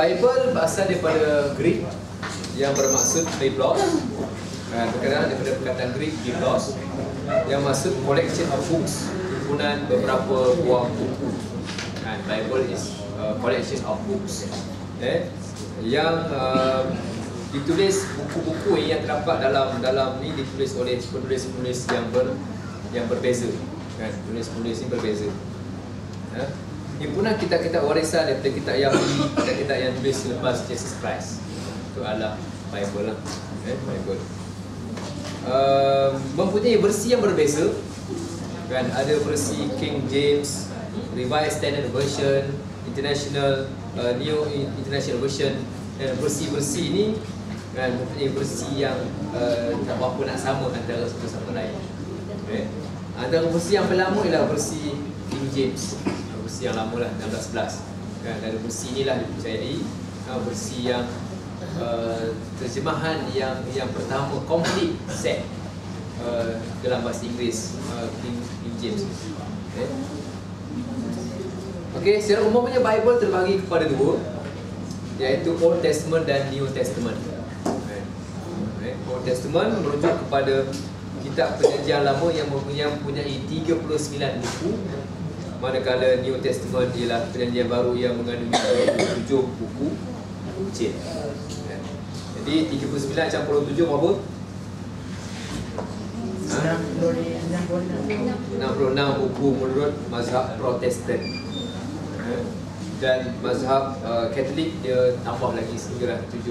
Bible berasal daripada Greek yang bermaksud biblos. Berkenaan daripada perkataan Greek biblos yang maksud collection of books, himpunan beberapa buah buku. Bible is collection of books yang ditulis, buku-buku yang terdapat dalam ni ditulis oleh penulis-penulis yang berbeza. Penulis-penulis ni berbeza. Himpunan kitab-kitab warisan daripada kitab Yahudi, kitab-kitab yang tulis selepas Jesus Christ. Itu adalah Bible lah. Bible mempunyai versi yang berbeza. Ada versi King James, Revised Standard Version, International, New International Version, dan versi-versi ini mempunyai versi yang tak berapa nak sama antara satu sama lain. Antara versi yang lama ialah versi King James, versi yang lama lah, 1611. Dan versi inilah dipercayai versi yang terjemahan yang pertama complete set dalam bahasa Inggeris, King James. Okey, secara umumnya Bible terbagi kepada dua, iaitu Old Testament dan New Testament. Old Testament merujuk kepada kitab Perjanjian Lama yang mempunyai 39 buku, manakala New Testament ialah Perjanjian Baru yang mengandungi 27 buku kecil. Jadi 39 campur 27 berapa? 66 buku menurut mazhab Protestan. Dan mazhab Katolik dia tambah lagi sehinggalah 73.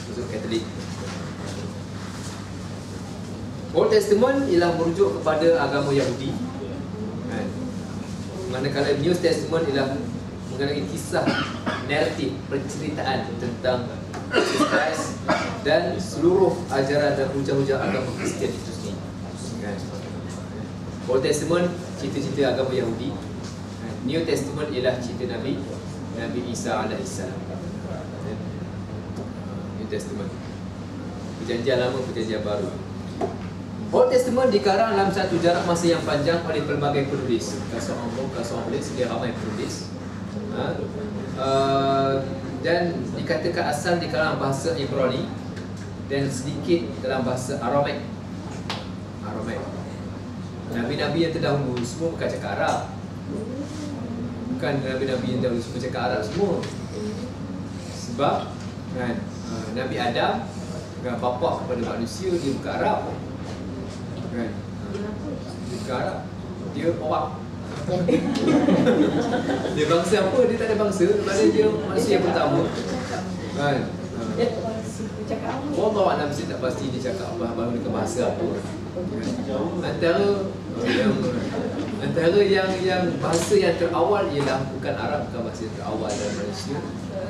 Mazhab Katolik. Old Testament ialah merujuk kepada agama Yahudi. Manakala New Testament ialah mengenai kisah, naratif, penceritaan tentang Jesus Christ dan seluruh ajaran dan hujah-hujah agama Kristian itu sendiri. Old Testament cerita-cerita agama Yahudi. New Testament ialah cerita Nabi Isa alaihissalam. New Testament, Perjanjian Lama, Perjanjian Baru. Old Testament dikarang dalam satu jarak masa yang panjang oleh pelbagai penulis. Kasih penulis, dia ramai penulis. Dan dikatakan asal di kalangan bahasa Ibrani dan sedikit dalam bahasa Aramaik. Nabi-nabi yang terdahulu semua bukan cakap Arab. Bukan Nabi-nabi yang terdahulu semua cakap Arab semua. Sebab Nabi Adam bapa kepada manusia, dia bukan Arab. Dia bukan Arab, dia orang. Dia bangsa apa? Dia tak ada bangsa. Maksudnya dia manusia yang pertama. Orang bawa Nabi saya tak pasti dia cakap bahawa dengan bahasa apa. Antara yang bahasa yang terawal ialah bukan Arab, bukan bahasa yang terawal dalam Malaysia.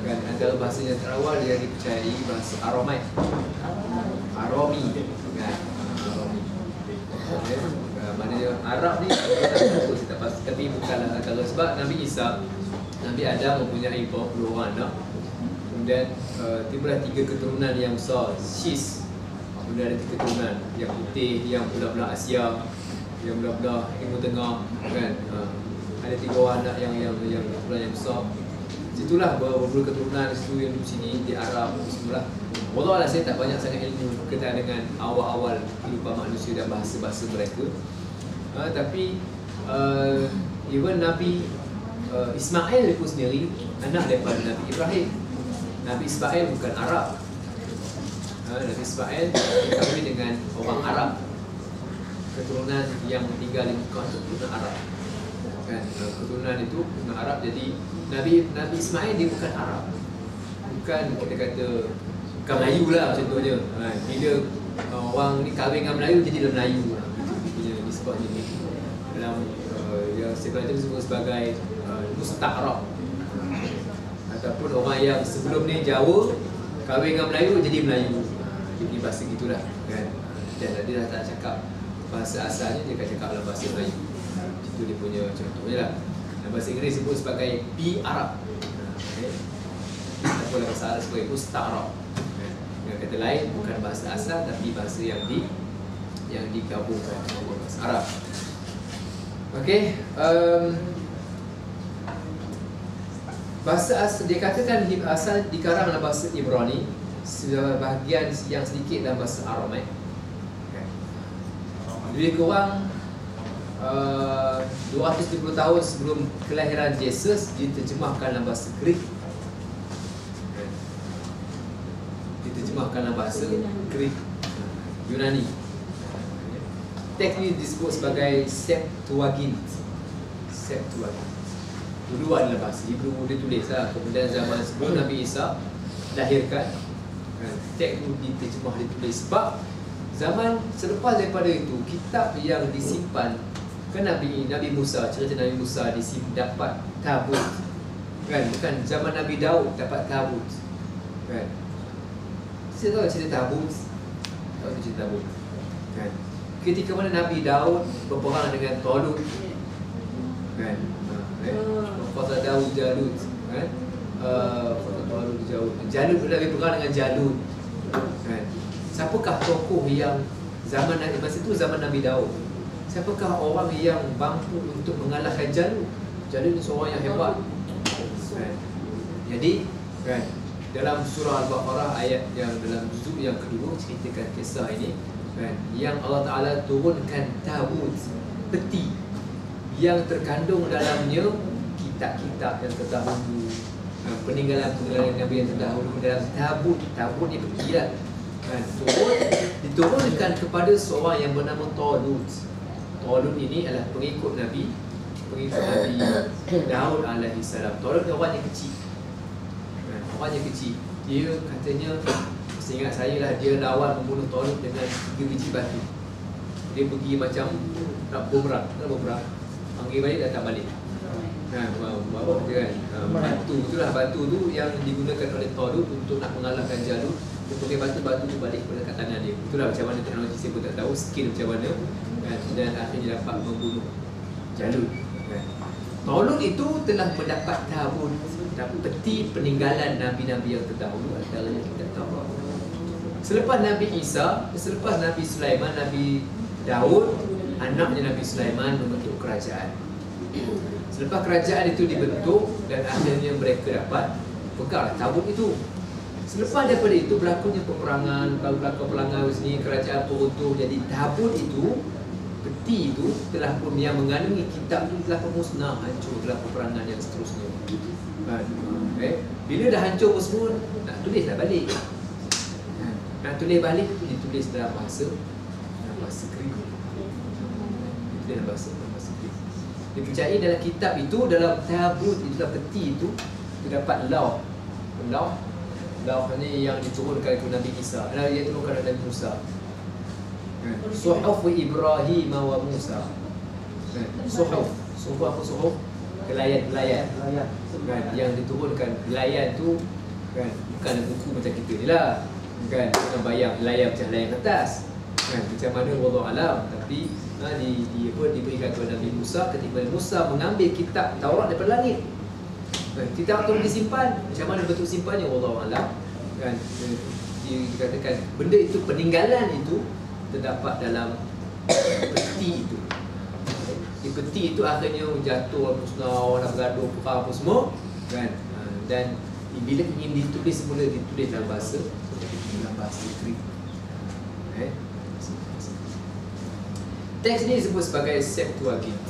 Antara bahasa yang terawal yang dipercayai bahasa Aramaik, Arami. Maknanya Arab ni saya tak pasti, tapi bukanlah antara. Sebab Nabi Isa, Nabi Adam mempunyai 40 orang anak. Kemudian tibalah 3 keturunan yang besar, Sis. Kemudian ada 3 keturunan yang putih, yang belah-belah Asia, yang belah-belah Timur Tengah, kan. Ada 3 orang anak yang besar. Situlah beberapa keturunan situ yang di sini di Arab semualah. Wallahualam saya tak banyak sangat ilmu berkaitan dengan awal-awal kehidupan manusia dan bahasa-bahasa mereka. Tapi even Nabi Ismail itu sendiri anak daripada Nabi Ibrahim. Nabi Ismail bukan Arab. Nabi Ismail dikahwin dengan orang Arab, keturunan yang tinggal di Mekah itu keturunan Arab. Kan, keturunan itu keturunan Arab. Jadi Nabi Ismail dia bukan Arab. Bukan kita kata bukan Melayu lah contohnya. Bila orang ni kahwin dengan Melayu jadi dia Melayu. Dia nisbahnya ni. Dalam yang sebenarnya disebut sebagai musta'rab. Ataupun orang yang sebelum ni Jawa kahwin dengan Melayu jadi Melayu. Jadi bahasa gitulah, kan. Dan dia dah tak cakap bahasa asalnya, dia akan cakap dalam bahasa Melayu. Itu dia punya contohnya lah. Dan bahasa Inggeris disebut sebagai P-Arab. Ataupun bahasa Arab sebagai musta'rab. Dengan kata lain, bukan bahasa asal tapi bahasa yang digabungkan dengan bahasa Arab. Okey, bahasa asal dia katakan asal dikarang dalam bahasa Ibrani, sebahagian yang sedikit dalam bahasa Aramaik. Lebih kurang 270 tahun sebelum kelahiran Yesus diterjemahkan dalam bahasa Greek. Diterjemahkan dalam bahasa Greek, Yunani. Teks ini disebut sebagai Septuagint. Septuagint. Dulu adalah bahasa Hebrew dia tulis lah. Kemudian zaman sebelum Nabi Isa lahirkan, teks itu diterjemah, ditulis. Sebab zaman selepas daripada itu, kitab yang disimpan kan Nabi Musa, cerita Nabi Musa dapat tabut, kan? Bukan zaman Nabi Daud dapat tabut, kan? Saya tahu cerita tabut, tahu cerita tabut, kan? Ketika mana Nabi Daud berperang dengan Talut, kan? Kota Daud Jalut, kan? Kota Talut Jalut lebih perang dengan Jalut, kan? Siapakah tokoh yang zaman Nabi, masa itu zaman Nabi Daud, siapakah orang yang mampu untuk mengalahkan Jalut? Jalut ni seorang yang hebat, kan? Jadi, kan, dalam surah Al-Baqarah ayat yang dalam juzuk yang kedua ceritakan kisah ini, kan, yang Allah Ta'ala turunkan tabut, peti yang terkandung dalamnya kitab-kitab yang terdahulu, peninggalan-peninggalan Nabi yang terdahulu dalam tabut. Tabut ni peti lah, kan, diturunkan kepada seorang yang bernama Talut. Talut ini adalah pengikut Nabi Daud alaihi salam. Talut ni orang yang kecil, kan, orang yang kecil. Dia katanya, seingat saya lah, dia lawan membunuh Talut dengan 3 biji batu. Dia pergi macam nak bumerang, panggil balik datang balik. Bawa dia kan, batu itulah, batu tu yang digunakan oleh Talut untuk nak mengalahkan Jalut. Dia pakai batu tu balik kat tangan dia. Itulah macam mana teknologi, saya pun tak tahu skill macam mana, kan? Dan akhirnya dapat membunuh Jalut, kan? Talut itu telah mendapat tabut, peti peninggalan Nabi-Nabi yang terdahulu, antaranya kita tahu. Selepas Nabi Isa, selepas Nabi Sulaiman, Nabi Daud, anaknya Nabi Sulaiman membentuk kerajaan. Selepas kerajaan itu dibentuk dan akhirnya mereka dapat pegang tabut itu. Selepas daripada itu berlakunya peperangan, berlaku peperangan sini, kerajaan pun runtuh. Jadi tabut itu, peti itu telah pun yang mengandungi kitab itu telah musnah, hancur dalam peperangan yang seterusnya. Bila dah hancur semua, nak tulislah balik. Nak tulis balik itu ditulis dalam bahasa Greek. Ditulis dalam bahasa Greek. Dipercayai dalam kitab itu, dalam tabut itu, dalam peti itu terdapat law ni yang diturunkan kepada Nabi Isa, yang diturunkan kepada Nabi Musa. Suhuf Ibrahim wa Musa. Suhuf apa suhuf? Kelayan, kan, yang diturunkan. Kelayan tu, kan, bukan buku macam kita ni lah, kan, jangan bayang layar macam layar atas, kan, macam mana wallahu alam. Tapi diberikan kepada Nabi Musa ketika Musa mengambil kitab Taurat daripada langit. Kitab tu disimpan, macam mana bentuk simpannya wallahu alam, kan? Dikatakan benda itu, peninggalan itu terdapat dalam peti itu. Di peti itu akhirnya jatuh, musnah, orang bergaduh, perang apa semua, kan? Dan bila ingin ditulis semula, ditulis dalam bahasa Greek. Teks ini disebut sebagai Septuagint.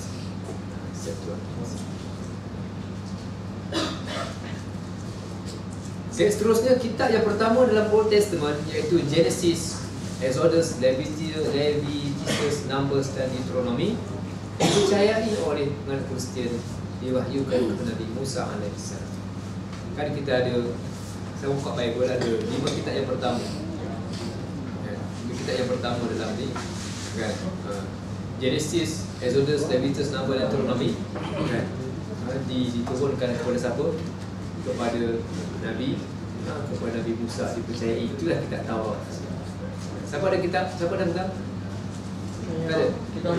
Seterusnya, kitab yang pertama dalam Old Testament iaitu Genesis, Exodus, Leviticus, Numbers dan Deuteronomy dipercayai oleh penganut Kristian, diwahyukan kepada Nabi Musa AS. Kan kita ada, saya buka Bible ada 5 kitab yang pertama. 5 kitab yang pertama dalam ni, kan? Genesis, Exodus, Leviticus, Numbers dan Deuteronomy, kan? Diturunkan kepada siapa? Kepada Nabi Musa, dipercayai. Itulah kita tahu. Siapa ada kitab? Siapa ada pegang? Tak ada. Kita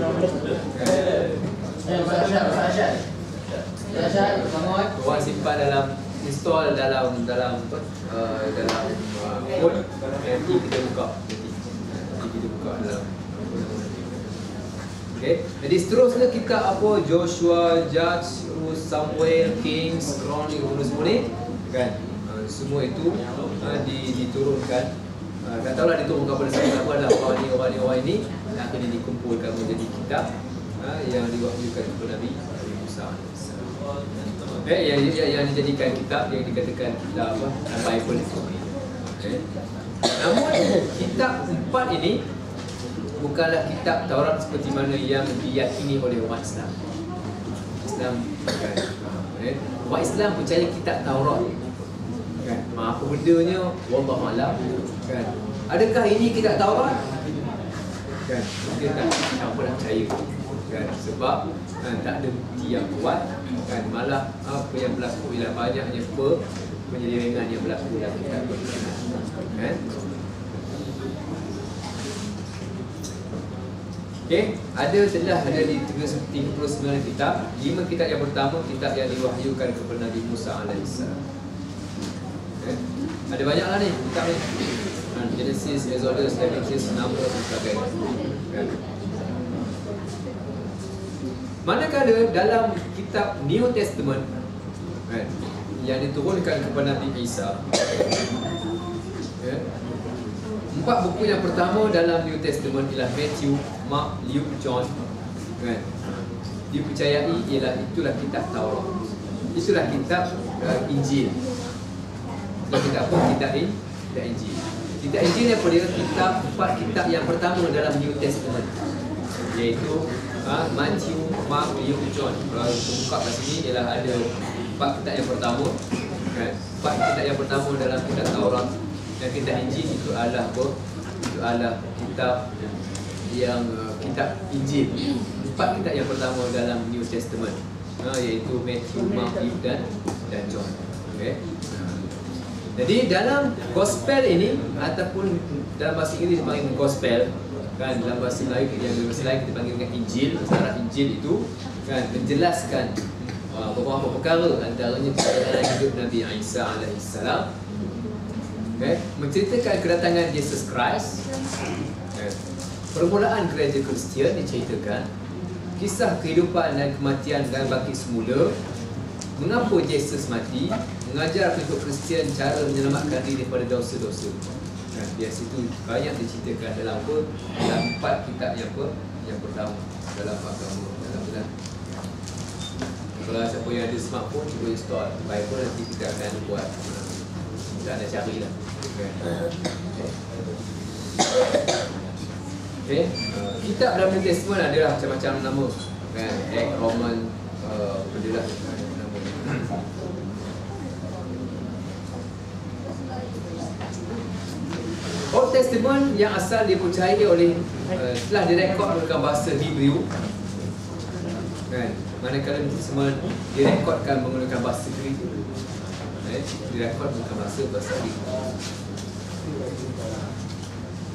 orang simpan dalam, install dalam phone. Nanti kita buka dalam Okay. Jadi seterusnya kitab apa, Joshua, Judge, Samuel, Kings, Chronicle, semua ni kan, semua itu diturunkan. Tak tahulah diturunkan pada siapa, adalah orang ini akhirnya dikumpulkan menjadi kitab yang diwahyukan kepada Nabi Musa. Yang dijadikan kitab yang dikatakan kitab Bible itu. Okay. Namun kitab 4 ini bukanlah kitab Taurat seperti mana yang diyakini oleh umat Islam. Umat Islam percaya kitab Taurat. Kan? Apa bendanya? Wallahu a'lam. Kan? Adakah ini kitab Taurat? Kan? Dia tak apa nak percaya. Kan? Sebab tak ada bukti yang kuat. Kan? Malah apa yang berlaku ialah banyaknya penyelewengan yang berlaku dalam kitab Taurat. Kan? Okay, telah ada di 39 kitab. 5 kitab yang pertama, kitab yang diwahyukan kepada Nabi Musa AS. Okay. Ada banyaklah ni kitab ni. Genesis, Exodus, Leviticus, Numbers dan sebagainya. Okay. Manakala dalam kitab New Testament yang diturunkan kepada Nabi Isa, 4 buku yang pertama dalam New Testament ialah Matthew, Mark, Luke, John. Kan? Dipercayai itulah kitab Taurat. Itulah kitab Injil. Itulah kitab apa? Kitab Injil. Kitab Injil ni apa dia? Kitab 4 kitab yang pertama dalam New Testament, iaitu Matthew, Mark, Luke, John. Kalau kita buka kat sini ialah ada 4 kitab yang pertama. Kan? 4 kitab yang pertama dalam kitab Taurat. Dan kitab Injil itu adalah apa? Itu adalah kitab yang kitab Injil. 4 kitab yang pertama dalam New Testament, iaitu Matthew, Mark, Luke dan John. Okay. Jadi dalam Gospel ini, ataupun dalam bahasa Inggeris dipanggil Gospel, kan, dalam bahasa Melayu kita panggil dengan Injil. Secara Injil itu kan menjelaskan beberapa perkara, antaranya perjalanan hidup Nabi Isa alaihissalam. Okay. Menceritakan kedatangan Yesus Christ, permulaan gereja Kristian diceritakan, kisah kehidupan dan kematian dan bangkit semula, mengapa Yesus mati, mengajar penduduk Kristian cara menyelamatkan diri daripada dosa-dosa. Biasa itu banyak diceritakan dalam dalam 4 kitab yang pertama dalam agama, dalam kalau siapa yang ada smartphone, cuba install Bible, nanti kita akan buat, kita nak carilah. Okay. Kitab dalam New Testament adalah macam-macam nama, kan? Act, Roman, benda lah nama. Old Testament yang asal dipercayai oleh telah direkod menggunakan bahasa Hebrew, kan? Manakala New Testament direkodkan menggunakan bahasa Greek, direkod menggunakan bahasa Greek.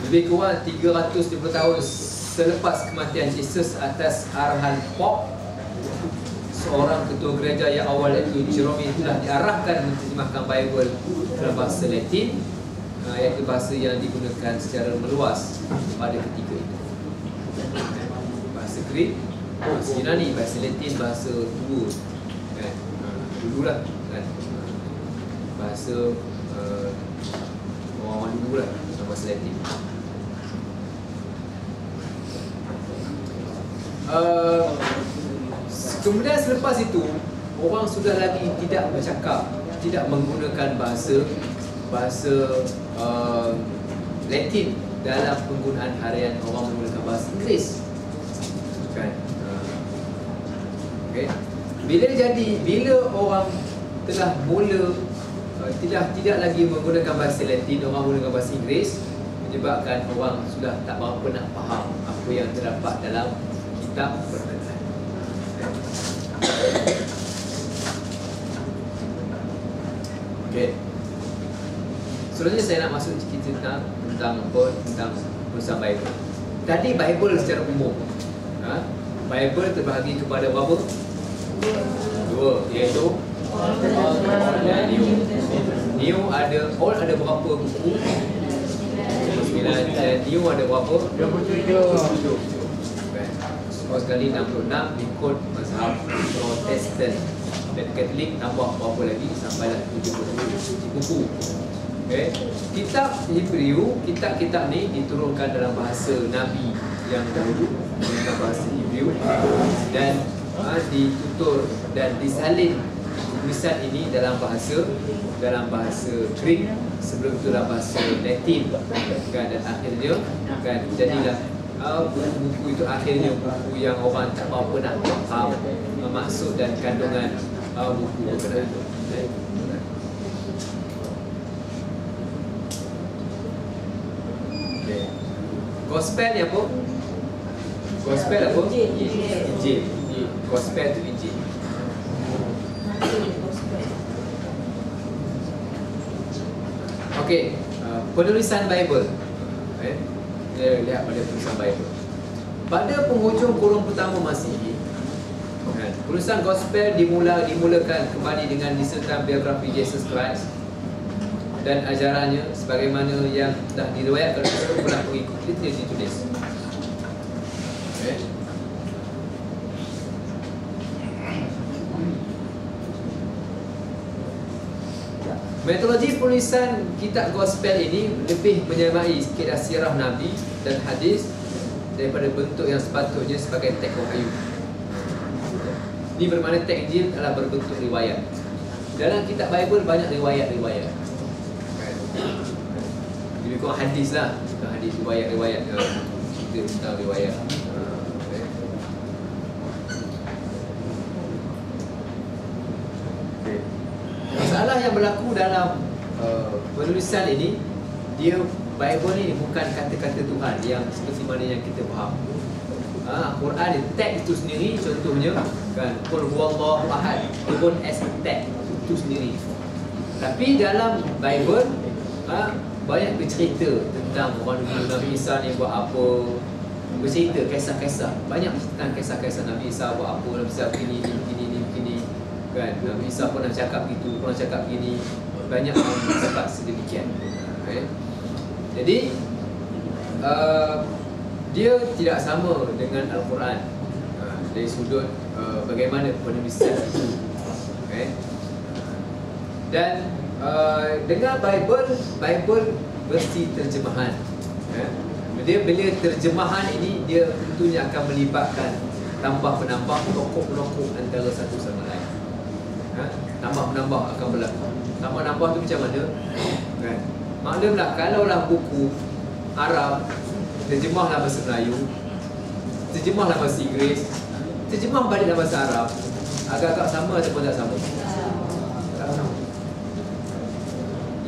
Lebih kurang 350 tahun selepas kematian Yesus atas arahan Pope, seorang ketua gereja yang awal iaitu Jerome telah diarahkan menterjemahkan Bible dalam bahasa Latin, iaitu bahasa yang digunakan secara meluas pada ketika itu. Bahasa Greek, bahasa Yunani, bahasa Latin, bahasa dua, kan? Dululah, kan? Bahasa orang dulu lah, bahasa Latin. Kemudian selepas itu, orang sudah lagi tidak bercakap, tidak menggunakan bahasa Latin dalam penggunaan harian. Orang menggunakan bahasa Inggeris, kan? Okay. Bila orang telah mula tidak lagi menggunakan bahasa Latin, orang menggunakan bahasa Inggeris, menyebabkan orang sudah tak berapa nak faham apa yang terdapat dalam kitab berkenaan. Okay. Selanjutnya saya nak masuk cerita tentang penulisan Bible. Tadi Bible secara umum, Bible terbahagi kepada berapa? Dua, iaitu Old dan New. New ada, Old ada berapa buku? 9. Dan New ada berapa? 27. sekali 66 ikut mazhab Protestan, dan Katolik tambah berapa lagi sampailah 70 buku. Okay. Kitab Hebrew, kitab-kitab ni diturunkan dalam bahasa Nabi yang dahulu, dalam bahasa Hebrew, dan ditutur dan disalin tulisan ini dalam bahasa Greek, sebelum itu dalam bahasa Latin, kan, dan akhirnya kan jadilah buku itu akhirnya buku yang orang tak apa nak faham maksud dan kandungan buku berkenaan itu. Okay. Gospel ni apa? Gospel apa? Injil. Gospel tu Injil. Okey, penulisan Bible. Kita lihat pada penulisan Bible. Pada penghujung kurun pertama Masihi, penulisan Gospel dimulakan kembali dengan disertai biografi Yesus Christ dan ajarannya sebagaimana yang dah diriwayatkan oleh sekumpulan pengikut kita ditulis. Okay. Metodologi penulisan kitab Gospel ini lebih menyamai sikit sirah Nabi dan hadis daripada bentuk yang sepatutnya sebagai teks wahyu. Ini bermakna teks Injil adalah berbentuk riwayat. Dalam kitab Bible banyak riwayat-riwayat. Lebih kurang hadis lah, bukan hadis, riwayat-riwayat, cerita tentang riwayat. Masalah yang berlaku dalam penulisan ini, dia Bible ni bukan kata-kata Tuhan yang seperti mana yang kita faham. Quran ni teks itu sendiri, contohnya kan, Qul huwallahu ahad, dia pun as teks itu sendiri. Tapi dalam Bible banyak bercerita tentang orang dulu, Nabi Isa ni buat apa, bercerita kisah-kisah, banyak tentang kisah-kisah Nabi Isa buat apa, Nabi Isa begini kan, Nabi Isa pernah cakap gitu, pernah cakap gini, banyak orang cakap sedemikian. Okay. Jadi dia tidak sama dengan Al-Quran dari sudut bagaimana penulisan itu. Okay. Dan dengan Bible mesti terjemahan. Bila terjemahan ini, dia tentunya akan melibatkan tambah-penambah tokoh-tokoh antara satu sama lain. Tambah-penambah akan berlaku. Tambah-penambah tu macam mana? Kan? Maklumlah, kalaulah buku Arab terjemahlah bahasa Melayu, terjemahlah bahasa Inggeris, terjemah balik dalam bahasa Arab, agak-agak sama ataupun tak sama? Tak sama.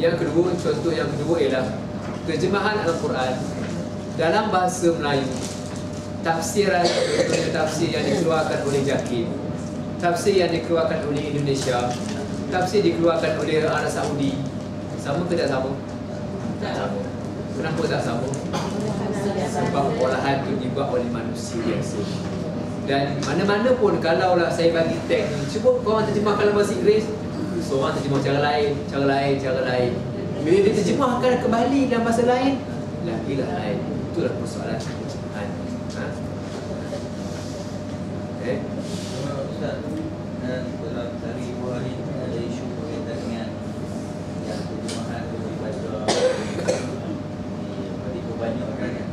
Yang kedua, contoh yang kedua ialah terjemahan Al-Quran dalam bahasa Melayu. Tafsiran, contohnya tafsir yang dikeluarkan oleh Jakib, tafsir yang dikeluarkan oleh Indonesia, tafsir dikeluarkan oleh Arab Saudi, sama ke tak sama? Tak sama. Kenapa tak sama? Sebab olahan itu dibuat oleh manusia biasa. Dan mana-mana pun, kalaulah saya bagi teks ni, cuba korang terjemahkan dalam bahasa Inggeris, seorang terjemah cara lain. Bila dia terjemahkan kembali dalam bahasa lain, lagilah lain. Itulah persoalan terjemahan. Okay. Ustaz, dan dalam hari dua hari ada isu berkaitan dengan yang terjemahan dibaca di kebanyakan kan.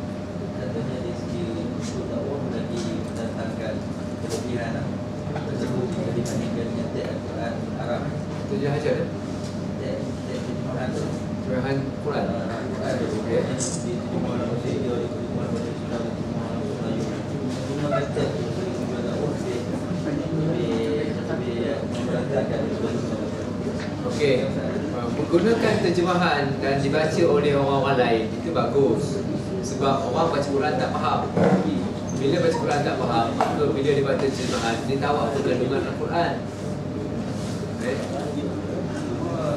Katanya dari segi usul dakwah lagi mendatangkan kelebihan tersebut jika dibandingkan dengan teks Al-Quran Arab. Itu je aja dah. Teks terjemahan tu. Terjemahan Quran. Okey. Diterjemah dalam bahasa India, diterjemah dalam bahasa Cina, diterjemah dalam bahasa Melayu. Cuma kata usul dakwah Okey, menggunakan terjemahan dan dibaca oleh orang-orang lain itu bagus. Sebab orang baca Quran tak faham. Bila baca Quran tak faham, maka bila dia baca terjemahan, dia tahu apa kandungan Al-Quran.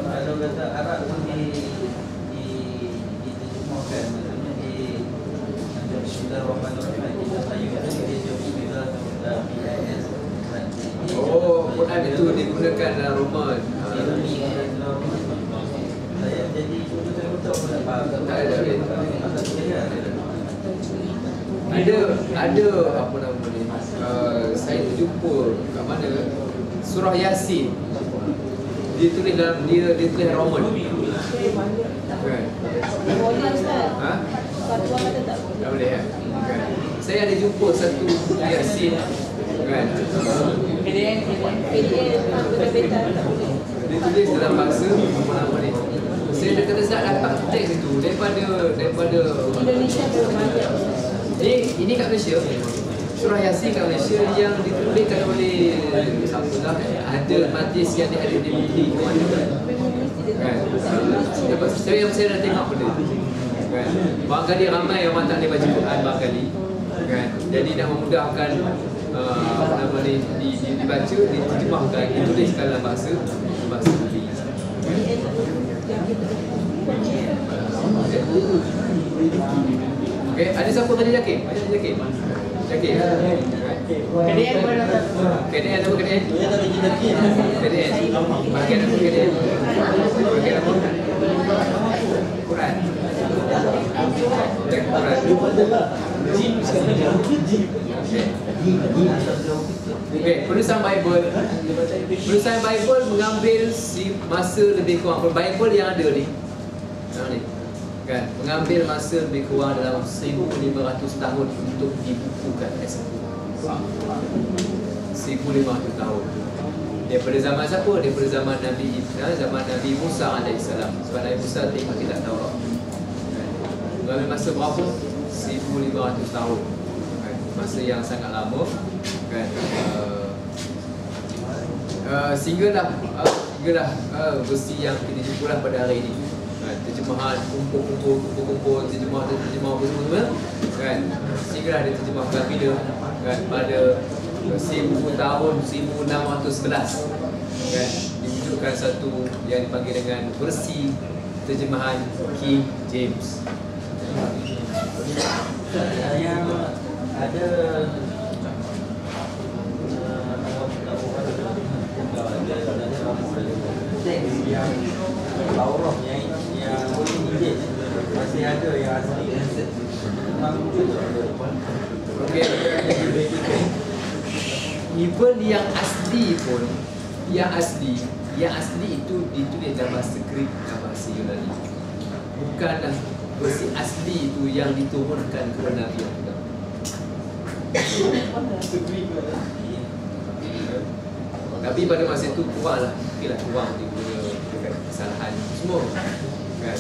Kalau kata Arab tu diterjemahkan, maksudnya di Bismillahirrahmanirrahim, kita Melayu kata dia jawab Bismillahirrahmanirrahim. Oh, Quran itu digunakan dalam Roman. Saya jadi saya betul tak faham. Ada apa nama ni? saya terjumpa kat mana surah Yasin dia tulis dalam dia tulis Roman kan. Boleh Ustaz. Ha? Fatwa kata tak boleh. Tak boleh kan? Saya ada jumpa satu Yasin kan. PDF penerbitan tak boleh. Dia tulis dalam bahasa apa ni? Saya dah kata tak dapat teks itu daripada Indonesia belum ada. ini kat Malaysia. Surah Yasin kat Malaysia yang dituliskan oleh siapa lah, ada majlis yang dia ada di BD ke mana kan. Saya dah tengok benda kan. Barangkali ramai orang tak boleh baca Quran barangkali kan. Jadi nak memudahkan apa nama ni dibaca, diterjemahkan, dituliskan dalam bahasa Nabi. Okey, ada siapa tadi Jakir? Jakir. KDN apa KDN? Dia tak ada lagi. KDN. Bahagian apa KDN? Bahagian apa? Quran. Okey, penulisan Bible mengambil masa lebih kurang. Bible yang ada ni kan, mengambil masa lebih kurang dalam 1500 tahun untuk dibukukan S1. 1500 tahun. Daripada zaman siapa? Daripada zaman Nabi Isa, zaman Nabi Musa alaihissalam. Sebab Nabi Musa terima kitab Taurat. Mengambil masa berapa? 1500 tahun. Masa yang sangat lama kan. Sehinggalah versi yang kita jumpa pada hari ini. Terjemahan kumpul terjemah apa semua kan. Sehinggalah dia terjemahkan bila kan pada 1000 tahun 1611 kan, diwujudkan satu yang dipanggil dengan versi terjemahan King James. Yang ada yang Taurat yang Injil masih ada yang asli. Okey. Even yang asli pun, yang asli itu ditulis dalam bahasa Greek dan bahasa Yunani. Bukanlah versi asli itu yang diturunkan kepada Nabi Muhammad. Tapi pada masa itu kuranglah, mungkinlah kurang dia punya kesalahan semua kan.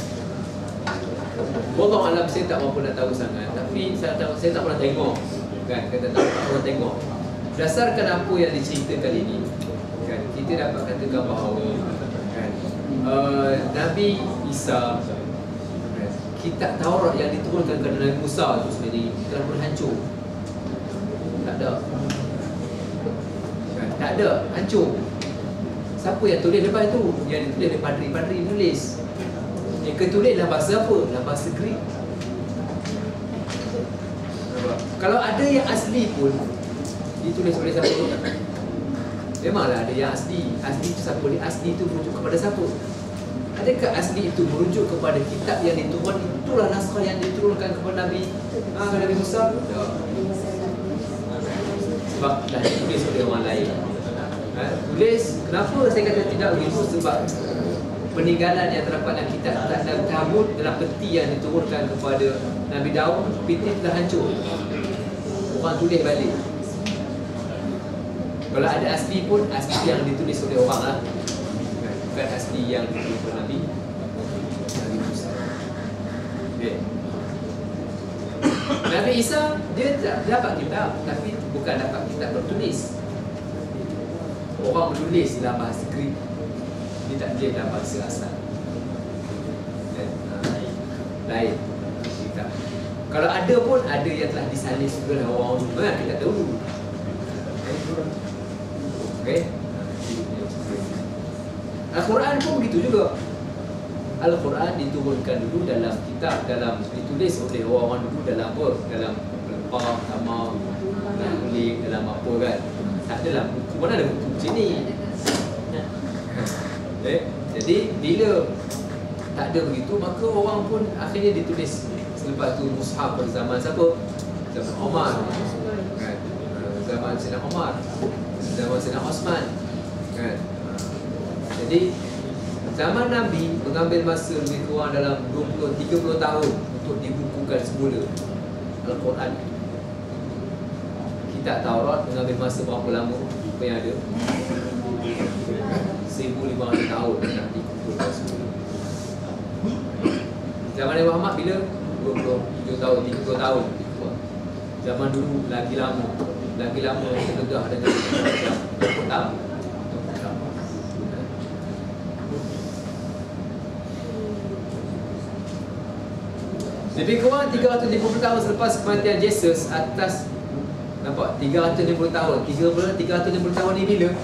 Wallahu alam, saya tak berapa nak tahu sangat, tapi saya tak pernah tengok kan, kata tak pernah tengok. Berdasarkan apa yang diceritakan ini kan, kita dapat katakan bahawa kan, Nabi Isa kan, kitab Taurat yang diturunkan kepada Nabi Musa itu sendiri telah pun hancur. Tak ada kan, tak ada, hancur. Siapa yang tulis lepas itu? Yang ditulis oleh padri-padri tulis. Yang ketulis dalam bahasa apa? Dalam bahasa Greek. Kalau ada yang asli pun ditulis oleh siapa? Memanglah ada yang asli. Asli itu siapa? Asli itu merujuk kepada siapa? Adakah asli itu merujuk kepada kitab yang diturunkan? Itulah naskah yang diturunkan kepada Nabi Nabi Musa? Tak. Sebab dah ditulis oleh orang lain. Tulis, kenapa saya kata tidak begitu? Sebab peninggalan yang terdapat dalam kitab dalam tabut, dalam peti yang diturunkan kepada Nabi Daud, peti telah hancur. Orang tulis balik. Kalau ada asli pun, asli yang ditulis oleh orang lah, bukan asli yang ditulis oleh Nabi Musa. Okay. Nabi Isa, dia dapat kitab, tapi bukan dapat kitab bertulis. Orang menulis dalam bahasa Greek, dia tak boleh dalam bahasa asal. Lain kitab. Kalau ada pun, ada yang telah disalin oleh orang semua, kita tahu. Okay. Al-Quran pun begitu juga. Al-Quran diturunkan dulu dalam kitab, ditulis oleh orang-orang dulu dalam apa? Dalam lepah, tamar, dalam kulit, dalam apa kan. Tak adalah buku, mana ada buku macam ni. Jadi bila tak ada begitu, maka orang pun akhirnya ditulis. Selepas tu mushaf pada zaman siapa? Zaman Umar kan? zaman Sayyidina Umar, zaman Sayyidina Osman, kan? Jadi zaman Nabi mengambil masa lebih kurang dalam 20-30 tahun untuk dibukukan semula Al-Quran. Kitab Taurat mengambil masa berapa lama? Apa yang ada? 1500 tahun nak dikumpulkan semula. Zaman Nabi Muhammad bila? 27 tahun, 30 tahun. Zaman dulu lagi lama terdedah dengan macam lebih kurang 350 tahun selepas kematian Yesus atas, nampak, 350 tahun 350 tahun ni bila?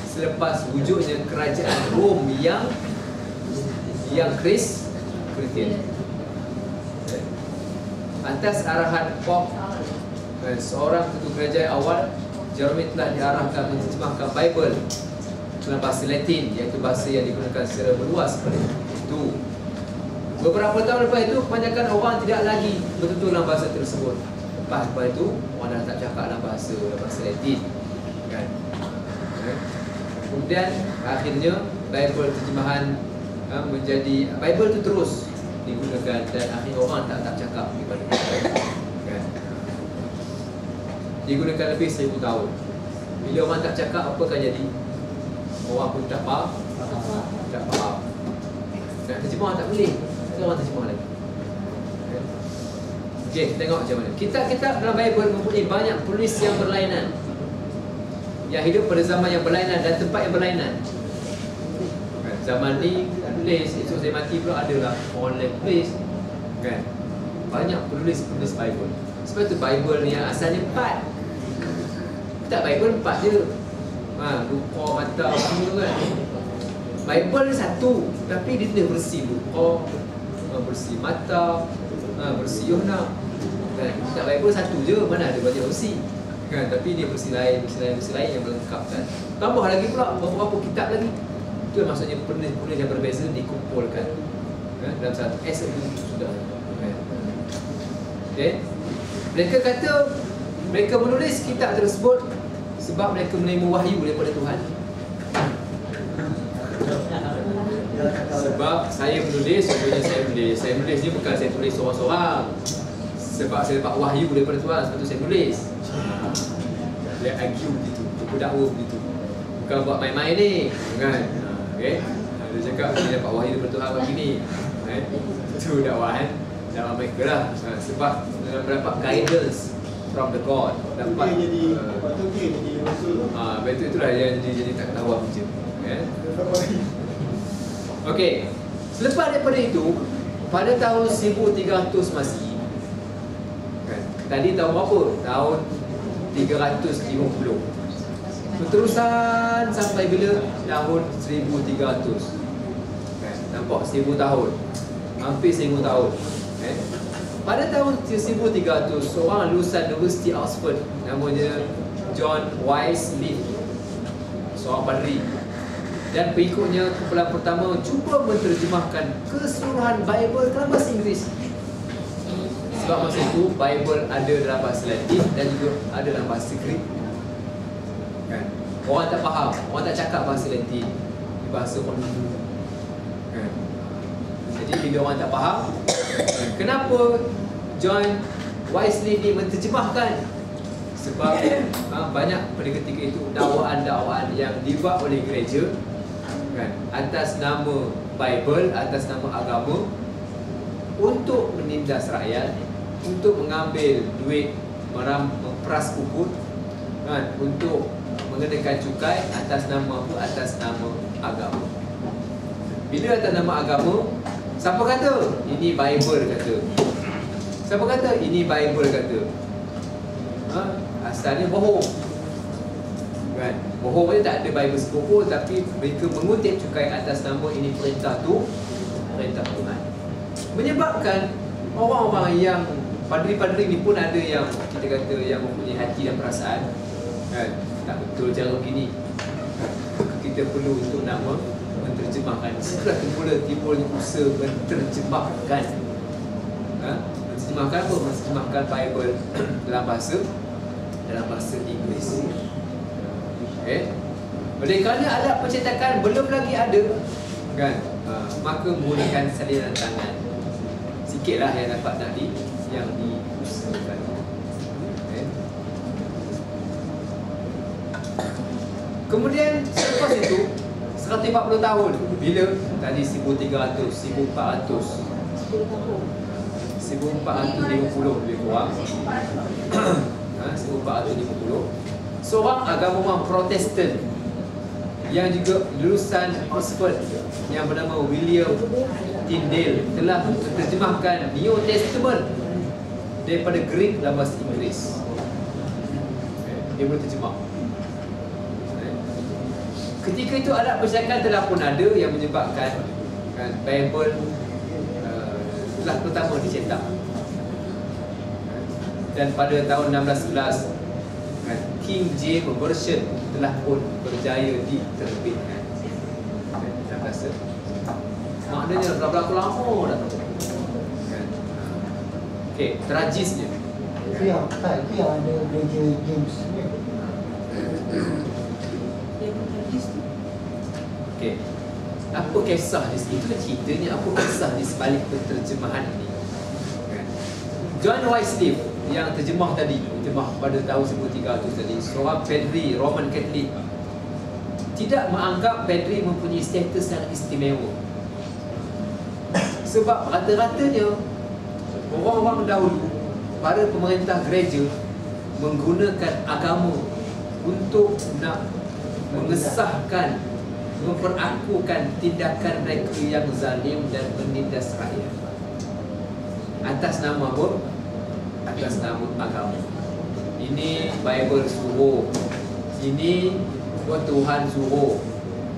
Selepas wujudnya kerajaan Rom yang Kristian. Atas arahan Pope, seorang ketua kerajaan awal, Jerome telah diarahkan menerjemahkan Bible dalam bahasa Latin, iaitu bahasa yang digunakan secara meluas pada itu. Beberapa tahun lepas itu, kebanyakan orang tidak lagi betul-betul dalam bahasa tersebut. Lepas itu, orang dah tak cakap dalam bahasa Latin, kan? Kemudian akhirnya Bible terjemahan menjadi Bible itu terus digunakan dan akhirnya orang tak cakap daripada kan? Digunakan lebih 1000 tahun. Bila orang tak cakap, apa akan jadi? Orang pun tak faham. Nak terjemah tak boleh. Orang terjemah lagi. Okey, tengok macam mana. Kitab-kitab dalam Bible mempunyai banyak penulis yang berlainan, yang hidup pada zaman yang berlainan dan tempat yang berlainan. Zaman ni tulis, esok saya mati pula adalah orang lain tulis, kan? Banyak penulis Bible. Sebab tu Bible ni yang asalnya 4. Tak, Bible 4 je. Luka, mata, semua kan. Bible ni satu, tapi dia tulis versi luka, versi mata, versi Yohana, kan? Tak, Bible satu je, mana ada banyak versi, kan? Tapi dia versi lain yang melengkapkan. Tambah lagi pula beberapa kitab lagi. Itu maksudnya penulis yang berbeza dikumpulkan, kan? Dalam satu buku sudah, kan? Okay? Mereka kata mereka menulis kitab tersebut sebab mereka menerima wahyu daripada Tuhan. Sebab saya menulis, contohnya saya menulis ni bukan saya tulis seorang-seorang, sebab saya dapat wahyu daripada Tuhan, sebab tu saya tulis. Dia argue begitu, berdakwa begitu, bukan buat main-main ni, kan? Okay? Dia cakap dia dapat wahyu daripada Tuhan begini, kan? Itu dakwaan mereka lah. Sebab dapat guidance from the God, dapat betul, itulah yang jadi tak ketahuan macam, kan? Okey, selepas daripada itu, pada tahun 1300 Masihi, kan? Tadi tahun berapa? Tahun 350. Berterusan sampai bila? Tahun 1300, kan? Nampak 1000 tahun, hampir 1000 tahun, kan? Pada tahun 1300, seorang lulusan University Oxford namanya John Wycliffe, seorang padri dan pengikutnya, kumpulan pertama cuba menterjemahkan keseluruhan Bible dalam bahasa Inggeris. Sebab masa itu Bible ada dalam bahasa Latin dan juga ada dalam bahasa Greek, kan? Orang tak faham, orang tak cakap bahasa Latin, bahasa orang dulu, kan? Jadi bila orang tak faham, kenapa John Wycliffe ni menterjemahkan? Sebab banyak pada ketika itu dakwaan-dakwaan yang dibuat oleh gereja, kan, atas nama Bible, atas nama agama, untuk menindas rakyat, untuk mengambil duit, memeras ukut, kan, untuk mengenakan cukai atas nama apa? Atas nama agama. Bila atas nama agama, siapa kata? Ini Bible kata. Siapa kata? Ini Bible kata. Asalnya bohong, kan? Bohong ni tak ada Bible sebuah, tapi mereka mengutip cukai atas nama ini perintah tu, perintah Tuhan. Menyebabkan orang-orang yang padri-padri ni pun ada yang kita kata yang mempunyai hati dan perasaan, kan? Tak betul cara begini, kita perlu untuk nak menterjemahkan. Setelah timbul usaha menterjemahkan, menterjemahkan apa? Menterjemahkan Bible dalam bahasa dalam bahasa Inggeris. Oleh kerana alat pencetakan belum lagi ada, kan, maka menggunakan salinan tangan. Sikitlah yang dapat tadi yang diusahakan. Kemudian selepas itu 140 tahun, bila tadi 1300, 1400, 1450 lebih kurang, 1450, seorang agama Protestan yang juga lulusan Oxford yang bernama William Tyndale telah menerjemahkan New Testament daripada Greek dalam bahasa Inggeris. Dia boleh terjemah. Ketika itu alat percetakan telah pun ada yang menyebabkan, kan, Bible telah pertama dicetak. Dan pada tahun 1611, kan, King James Version telah pun berjaya diterbitkan. Saya rasa maknanya berapa lama dah. Kan? Okey, tragisnya. Itu yang ada gereja James ni. Okey. Apa kisah di sini? Itu ceritanya apa kisah di sebalik penterjemahan ini. Kan? John Wycliffe yang terjemah tadi, terjemah pada tahun 1300 tadi, seorang padri Roman Katolik, tidak menganggap padri mempunyai status yang istimewa. Sebab rata-ratanya orang-orang dahulu, para pemerintah gereja menggunakan agama untuk nak mengesahkan, memperakukan tindakan mereka yang zalim dan menindas rakyat. Atas nama apa? Atas nama agama. Ini Bible suruh, ini Tuhan suruh.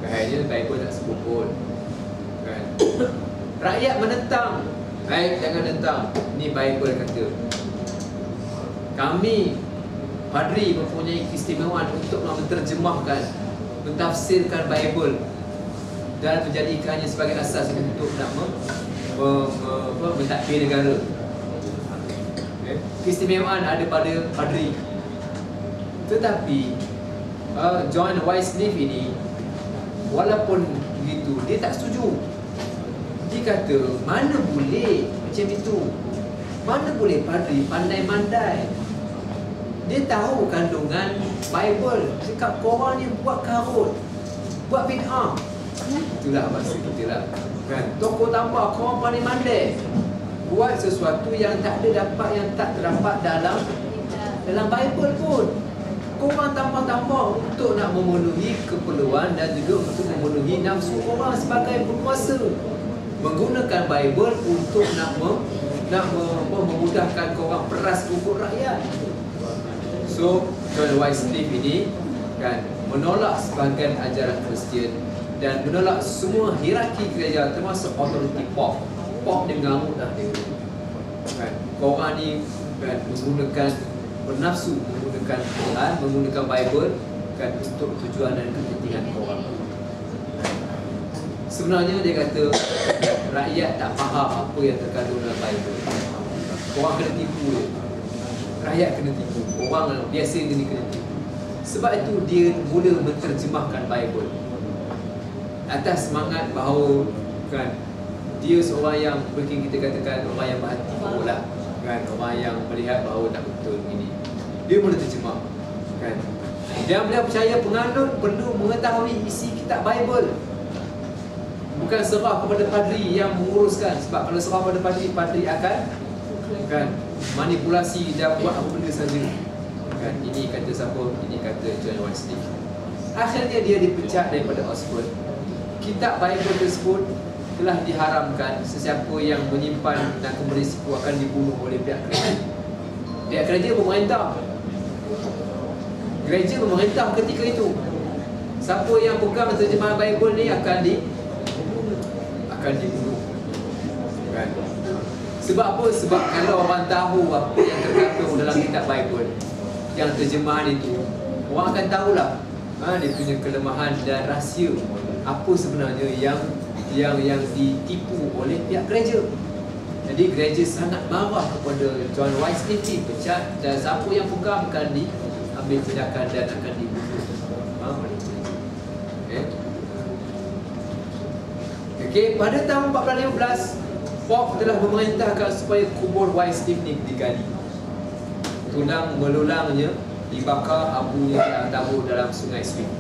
Kayaknya Bible tak sebut pun, kan? Rakyat menentang, baik, jangan tentang. Ini Bible kata. Kami padri mempunyai keistimewaan untuk menterjemahkan, mentafsirkan Bible dan menjadikannya sebagai asas untuk nak mentadbir negara. Keistimewaan ada pada padri. Tetapi John Wycliffe ini, walaupun begitu, dia tak setuju. Dia kata, mana boleh macam itu? Mana boleh padri pandai-mandai? Dia tahu kandungan Bible. Cakap korang ni buat karut, buat bid'ah. Itulah bahasa kita lah, kan? Tokoh tambah, korang pandai-mandai buat sesuatu yang tak ada dapat, yang tak terdapat dalam Bible pun. Korang tambah-tambah untuk nak memenuhi keperluan dan juga untuk memenuhi nafsu korang sebagai penguasa, menggunakan Bible untuk nak memudahkan korang peras pokok rakyat. So John Wycliffe ini, kan, menolak sebahagian ajaran Kristian dan menolak semua hierarki gereja, termasuk autoriti Pop. Pop dia mengamuk dah dia, kan? Korang ni, kan, menggunakan bernafsu, menggunakan Quran, menggunakan Bible, kan, untuk tujuan dan kepentingan korang. Sebenarnya dia kata rakyat tak faham apa yang terkandung dalam Bible. Korang kena tipu dia. Rakyat kena tipu. Orang biasa ni kena tipu. Sebab itu dia mula menterjemahkan Bible atas semangat bahawa, kan, dia seorang yang mungkin kita katakan orang yang berhati bola, kan, orang yang melihat bahawa tak betul ini. Dia mula terjemah, kan. Dan beliau percaya penganut perlu mengetahui isi kitab Bible. Bukan serah kepada padri yang menguruskan. Sebab kalau serah kepada padri, padri akan, kan, manipulasi dan buat apa benda saja. Kan, ini kata siapa? Ini kata John Wycliffe. Akhirnya dia dipecat daripada Oxford. Kitab Bible tersebut telah diharamkan. Sesiapa yang menyimpan dan berisiko akan dibunuh oleh pihak gereja. Pihak gereja memerintah. Gereja memerintah ketika itu. Siapa yang pegang terjemahan Bible ni akan dibunuh, kan? Sebab apa? Sebab kalau orang tahu apa yang terkandung dalam kitab Bible, yang terjemahan itu, orang akan tahulah dia punya kelemahan dan rahsia apa sebenarnya yang ditipu oleh pihak gereja. Jadi gereja sangat marah kepada John Wycliffe, pecat, dan siapa yang pegang akan ambil tindakan dan akan dibunuh oleh gereja. Okey, pada tahun 1415 Pop telah memerintahkan supaya kubur White Steve ni digali. Tulang melulangnya dibakar, abunya ditabur dalam sungai Swift.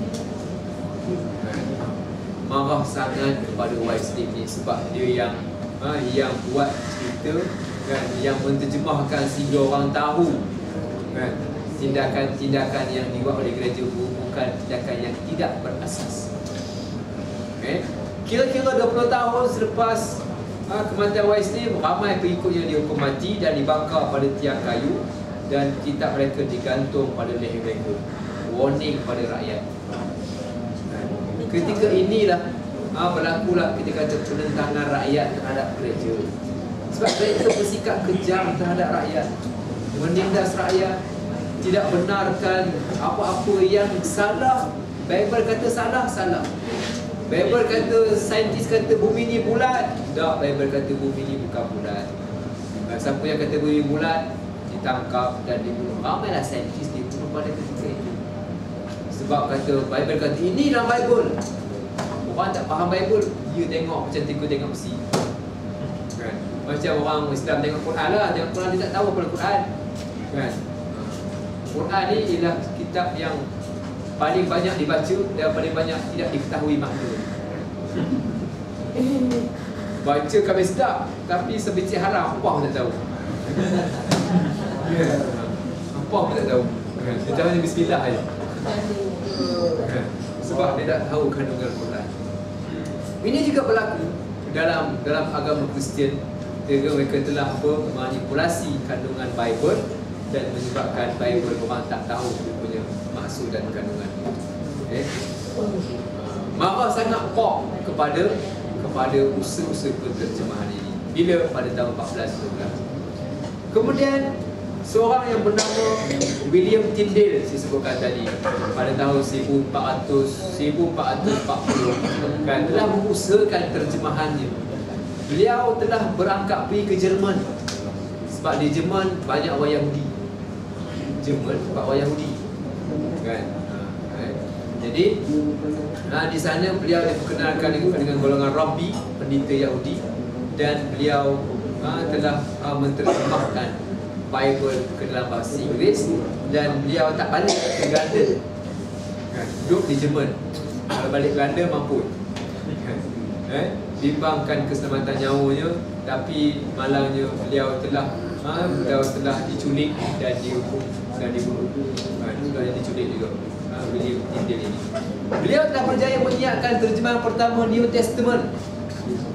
Marah sangat kepada White Steve ni sebab dia yang buat cerita kan, yang menterjemahkan sehingga orang tahu kan, tindakan-tindakan yang dibuat oleh gereja bukan tindakan yang tidak berasas. Kira-kira 20 tahun selepas kematian White Steve, ramai pengikutnya dihukum mati dan dibakar pada tiang kayu dan kitab mereka digantung pada leher mereka. Warning pada rakyat. Ketika inilah berlakulah kita kata penentangan rakyat terhadap gereja. Sebab mereka bersikap kejam terhadap rakyat, menindas rakyat, tidak benarkan apa-apa yang salah. Bible kata salah, salah. Bible kata, saintis kata bumi ni bulat. Tak, Bible kata bumi ni bukan bulat. Siapa yang kata bumi bulat ditangkap dan dibunuh. Ramailah saintis dibunuh pada ketika itu. Sebab kata Bible kata ini dalam Bible. Orang tak faham Bible, dia tengok macam tikus tengok besi. Kan? Macam orang Islam tengok Quran lah, tengok Quran dia tak tahu apa Quran. Kan? Quran ni ialah kitab yang paling banyak dibaca dan paling banyak tidak diketahui makna. Baca kami sedap, tapi sebiji haram apa pun tak tahu. Apa pun tak tahu. Dia tahu hanya bismillah aja. Sebab dia tak tahu kandungan Quran. Ini juga berlaku dalam agama Kristian. Mereka telah memanipulasi kandungan Bible dan menyebabkan Bible orang tak tahu dia punya maksud dan kandungan. Marah sangat Pop kepada usaha-usaha penterjemahan ini. Bila? Pada tahun 1412. Kemudian seorang yang bernama William Tyndale, saya sebutkan tadi, pada tahun 1440 kan, telah mengusahakan terjemahannya. Beliau telah berangkat pergi ke Jerman sebab di Jerman banyak orang Yahudi. Jerman sebab orang Yahudi kan. Jadi di sana beliau diperkenalkan dengan golongan Rabbi, pendeta Yahudi, dan beliau telah menterjemahkan Bible ke dalam bahasa Inggeris dan beliau tak balik ke Belanda. Duduk di Jerman. Kalau balik Belanda mampu. Bimbangkan keselamatan nyawanya, tapi malangnya beliau telah diculik dan dihukum dan dibunuh. Sudah diculik juga. William Tyndale ini. Beliau telah berjaya menyiapkan terjemahan pertama New Testament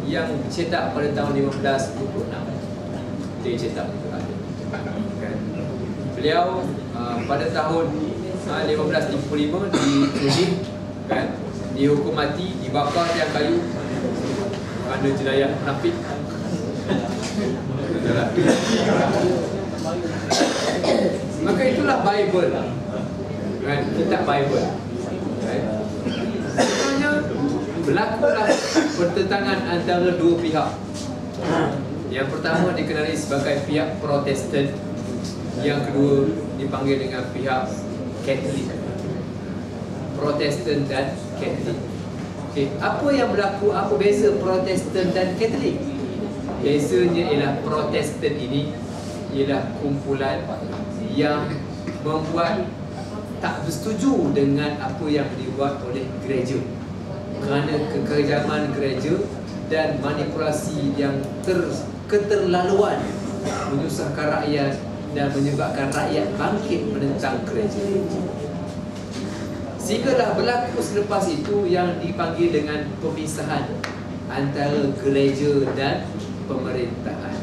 yang dicetak pada tahun 1526. Dia cetak itu ada. Beliau pada tahun 1535 diculik, kan, dihukum mati, dibakar tiang kayu kerana jenayah munafik. Maka itulah Bible, kan, kitab Bible. Sebenarnya berlakulah pertentangan antara dua pihak. Yang pertama dikenali sebagai pihak Protestan, yang kedua dipanggil dengan pihak Katolik. Protestan dan Katolik. Okay. Apa yang berlaku? Apa beza Protestan dan Katolik? Bezanya ialah Protestan ini ialah kumpulan yang membuat tak bersetuju dengan apa yang dibuat oleh gereja kerana kekejaman gereja dan manipulasi yang keterlaluan menyusahkan rakyat dan menyebabkan rakyat bangkit menentang gereja. Sehinggalah berlaku selepas itu yang dipanggil dengan pemisahan antara gereja dan pemerintahan.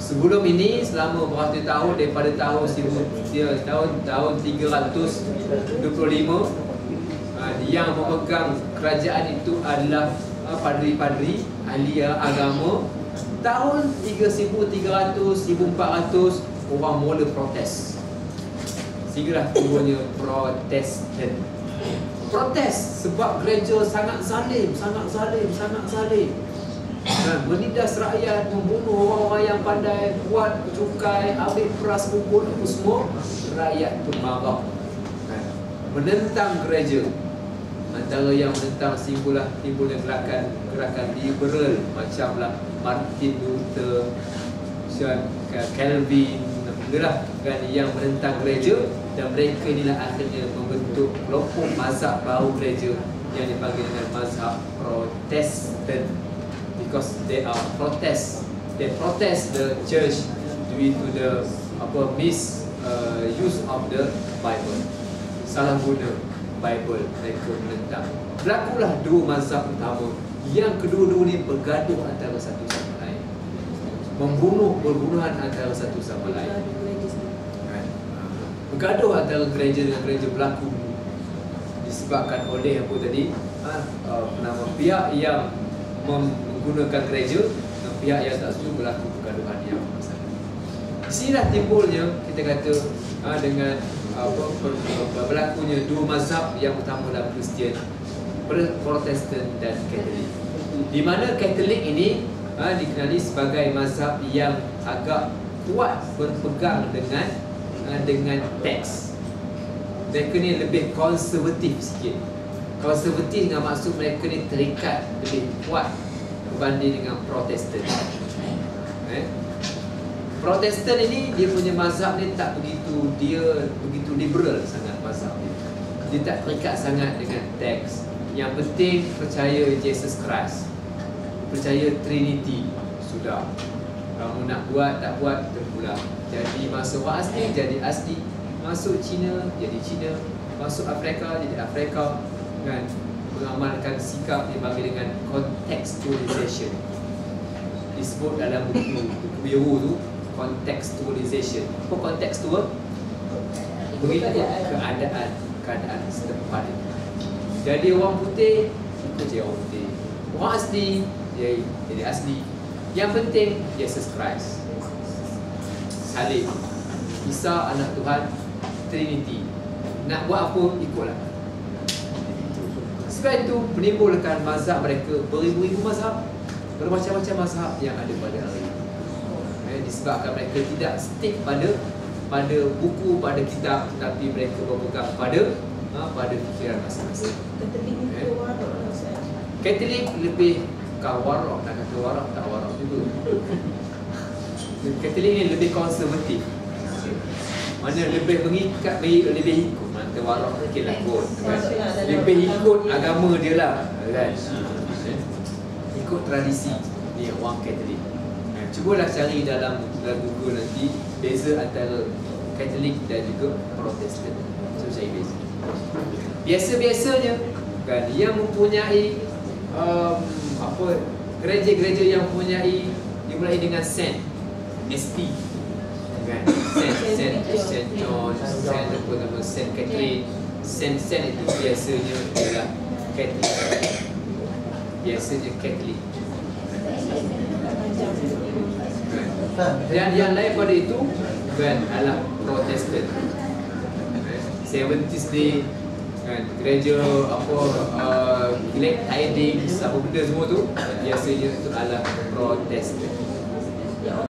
Sebelum ini, selama beratus tahun, daripada tahun 325, yang memegang kerajaan itu adalah padri-padri, ahli agama. Tahun 3300, 1400, orang mula protes. Sehinggalah turunnya Protestan. Protes sebab gereja sangat zalim, menindas rakyat, membunuh orang-orang yang pandai, buat cukai, ambil peras pukul, apa semua. rakyat pun marah kan, menentang gereja. Antara yang menentang timbulnya gerakan liberal macamlah Martin Luther, Calvin, itulah kan, yang menentang gereja, dan mereka inilah akhirnya membentuk kelompok mazhab baru gereja yang dipanggil dengan mazhab Protestan, because they protest the church due to the misuse of the Bible, salah guna Bible. Mereka menentang. Berlakulah dua mazhab utama yang kedua-dua ni bergaduh antara satu sama lain, berbunuhan antara satu sama lain. Bergaduh antara gereja dengan gereja berlaku disebabkan oleh apa tadi, pihak yang menggunakan gereja dan pihak yang tak setuju, berlaku pergaduhan yang besar. Di sinilah timbulnya kita kata dengan berlakunya dua mazhab yang utama dalam Kristian, Protestan dan Katolik. Di mana Katolik ini dikenali sebagai mazhab yang agak kuat berpegang dengan teks. Mereka ni lebih konservatif sikit. Konservatif dengan maksud mereka ni terikat lebih kuat berbanding dengan Protestan. Protestan ini dia punya mazhab ni tak begitu liberal sangat mazhab dia. Dia tak terikat sangat dengan teks. Yang penting percaya Jesus Christ, percaya Trinity, sudah. Kamu nak buat tak buat terpulang. Jadi masuk orang asli jadi asli, masuk Cina jadi Cina, masuk Afrika jadi Afrika, kan? Mengamalkan sikap dipanggil dengan contextualization. Disebut dalam buku biru tu contextualization. Apa contextual? Mengikut keadaan setempat. Jadi orang putih ikut je orang putih, orang asli jadi asli. Yang penting Jesus Christ, salib, Isa anak Tuhan, Trinity. Nak buat apa, ikutlah. Sebab itu menimbulkan mazhab mereka, beribu-ribu mazhab, bermacam-macam mazhab yang ada pada hari ini. Disebabkan mereka tidak stick pada buku, pada kitab, tapi mereka berpegang pada fikiran masing-masing. Katolik lebih warak, nak kata warak tak warak juga. Katolik ni lebih konservatif, mana lebih mengikat, lebih ikut, mana warak mungkin lah kot, kan? Lebih ikut agama dia lah, kan? Ikut tradisi ni orang Katolik. Cubalah cari dalam Google nanti beza antara Katolik dan juga Protestan. So cari beza. Biasa-biasanya kan, yang mempunyai gereja-gereja yang mempunyai dimulai dengan Saint, ST, kan? Saint John, Saint Catherine, Saint itu biasanya adalah Katolik. Biasanya Katolik. Dan yang lain pada itu kan adalah Protestan. 70s Day kan, gereja Glad Tidings, apa benda semua tu biasanya itu adalah Protestan.